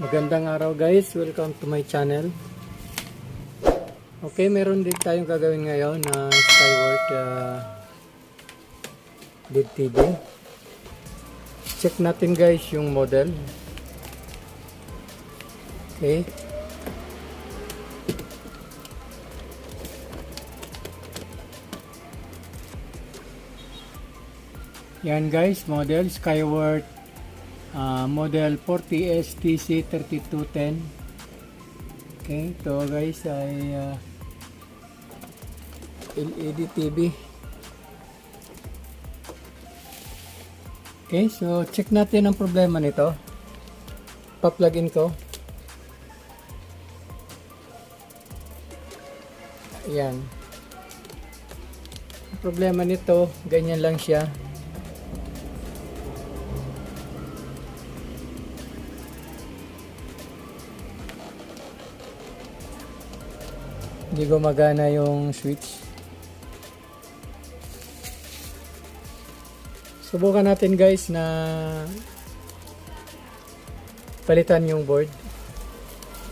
Magandang araw guys, welcome to my channel. Okay, meron din tayong gagawin ngayon na Skyward LED TV. Check natin guys yung model. Okay. Yan guys, model Skyward model 40STC3210. Okay, ito guys ay LED TV. Okay, so check natin ang problema nito. Pa-plug-in ko. Ayan. Ang problema nito, ganyan lang siya. Hindi gumagana yung switch. Subukan natin guys na palitan yung board.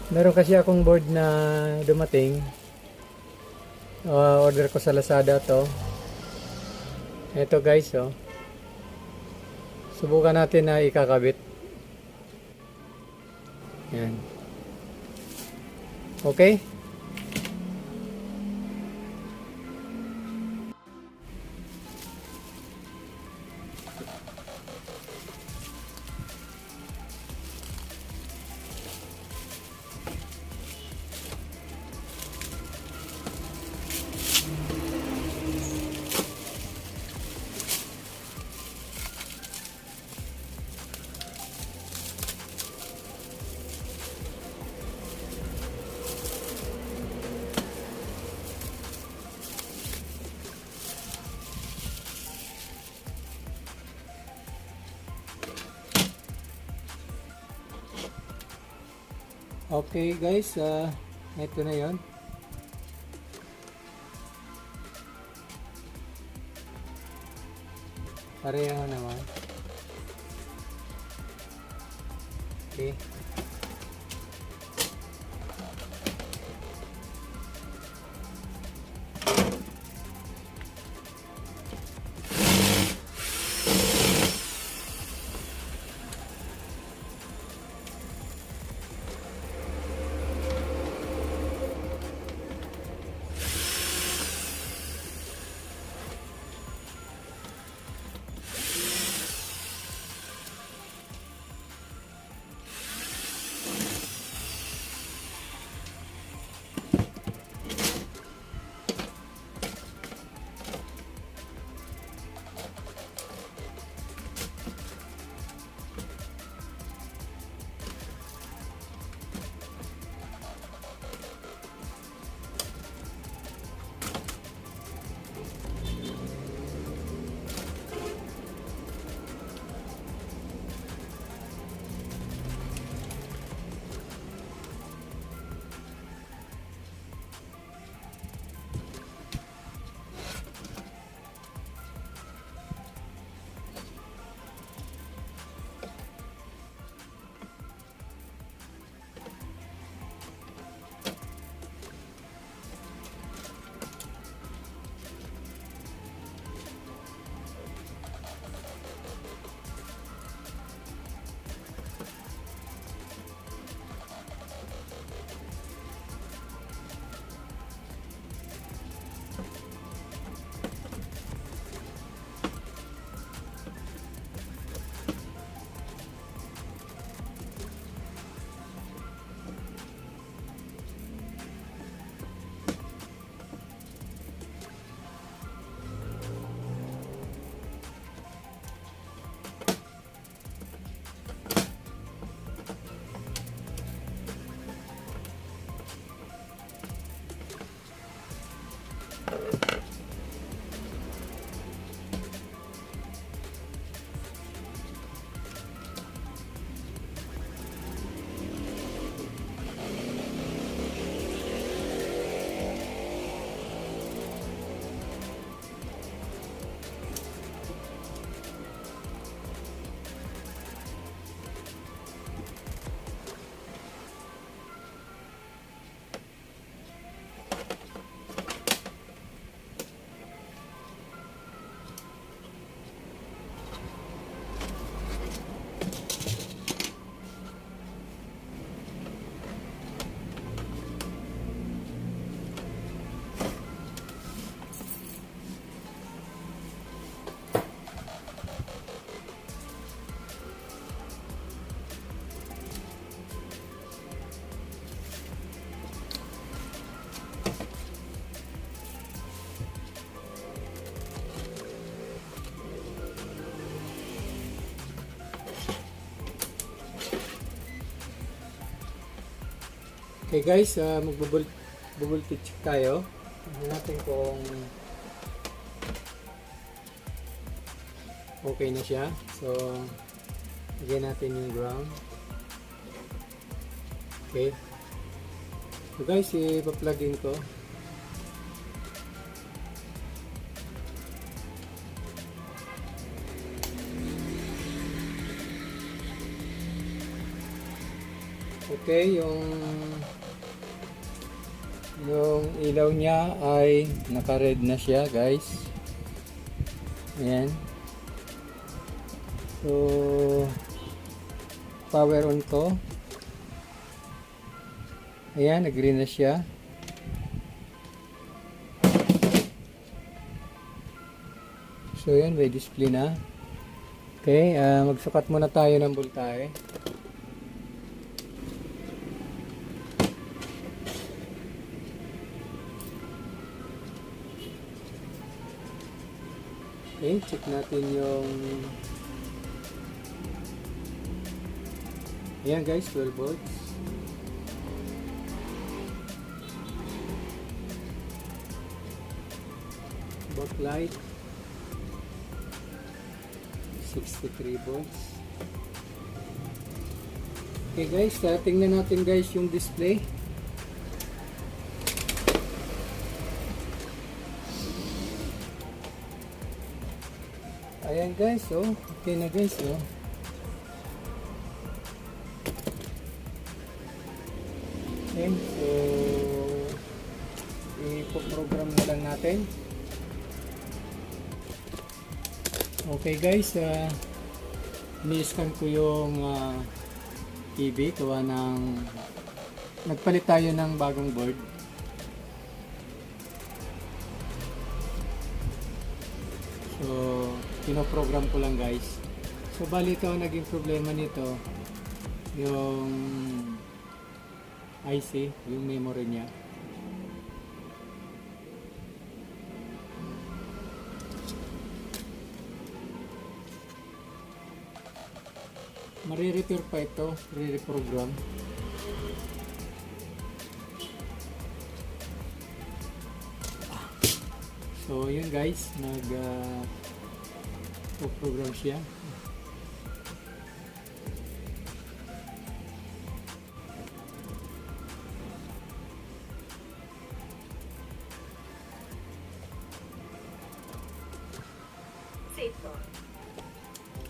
Meron kasi akong board na dumating. Order ko sa Lazada to. Ito guys, oh. Subukan natin na ikakabit. Yan. Okay? Okay guys, ito na yon. Pareho naman. Okay. Okay guys, mag-voltage check tayo. Tingnan natin kung okay na siya. So, lagyan natin yung ground. Okay. So guys, ipa-plug in ko. Okay, yung ilaw niya ay naka-red na siya, guys. Ayan. So, power on ko. Ayan, nag-green na siya. So, yan, may display na. Okay, magsukat muna tayo ng voltahe. Okay, check natin yung... Ayan guys, 12 volts. Backlight 63 volts. Okay guys, tingnan natin guys yung display. Ayan guys, oh. Okay na guys, oh. Okay, so ipo-program na lang natin. Okay guys, ni-scan ko yung TV, gawa ng nagpalit tayo ng bagong board. So, pinoprogram ko lang guys. So, bali ito ang naging problema nito, yung IC, yung memory niya. Mari-repair pa ito, re-reprogram. So, yun guys, program siya.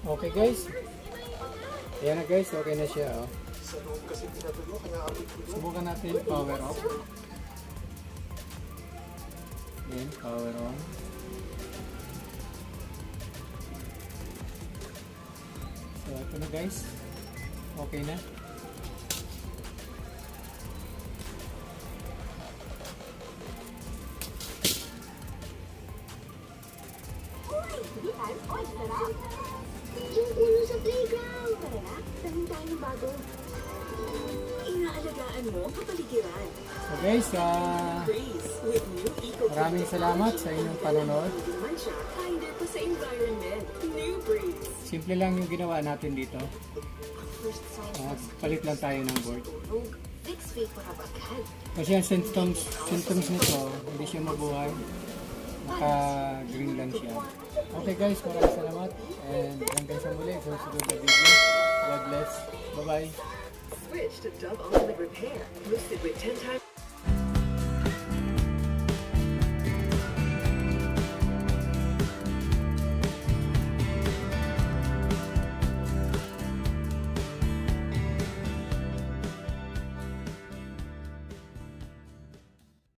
Okay guys. Ayan na guys, okay na siya. Oh. Subukan natin power off. Ayan, power on. So, ito na guys. Okay na. Yung ulo sa playground. Tara na, tahin tayo ng bago. Inaalagaan mo kapaligiran. So guys, Breeze with new maraming salamat sa inyong panonood. Kinder pa sa environment. New Breeze. Simple lang yung ginawa natin dito. First sign Palit lang tayo ng board. fix vapor agad. Kasi ang symptoms nito, hindi siya mabuhay. Naka-green lang siya. Okay guys, maraming salamat. And hanggang sa muli, sa susunod na video. God bless. Bye-bye. Switch to Dove Ultimate Repair. Boosted with 10 times.